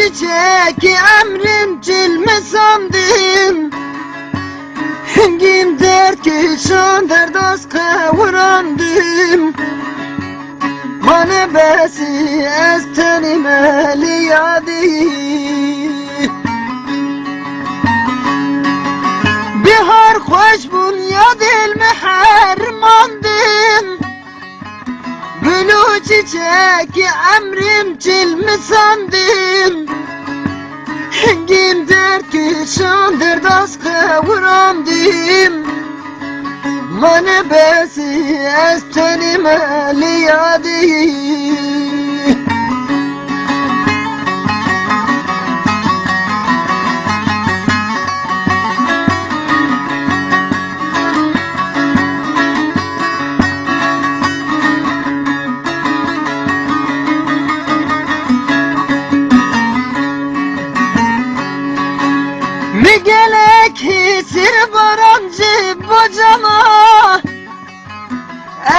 çiçek emrin cilme sandım. Hengim dert ki şan derdaz kavurandım. Mane besi ez tenim eli yadi. Bihar hoş bun yadil mehermandım. Gülü çiçek emrim cilmi sandım. Hengim dert ki şan derdaz kavurandım. Mane besi ez tenim eli yadi. Mi gelek hisir barancı bocama.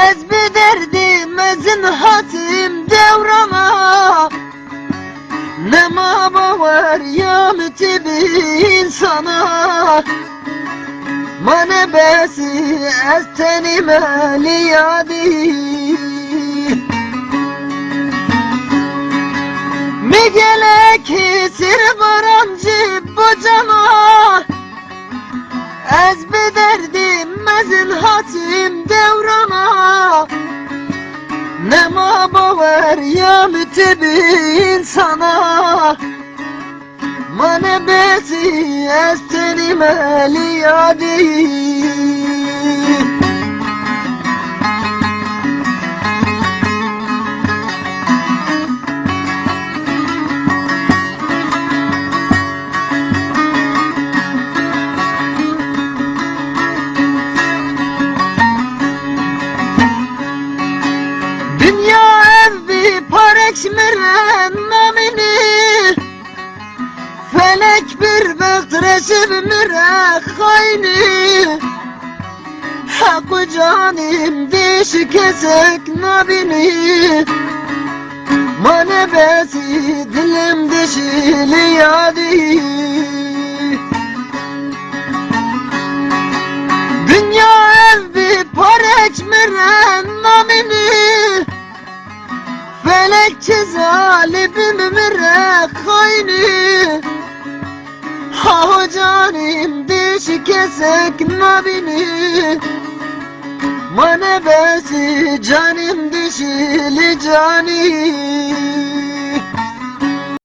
Ez bir derdim ezin hatim devrama. Nema bavar ya mütibi insana. Mane besi ez tenim eli yadi. Mi gelek hisir barancı bocama. Ez bir derdim ezin hatim devrama. Nema bavar ya mütibi insana. Mane besi ez tenim eli yadi. Dünya evi parek miren namini. Felek bir bekreşib mire khayni. Hakkı canim dişi kesek nabini. Mane besi dilim dişili yadi. Dünya evi parek miren namini. Felek zalibim mire khayni. Ha canim dişi kesek nabini. Mane besi canim dişili cani.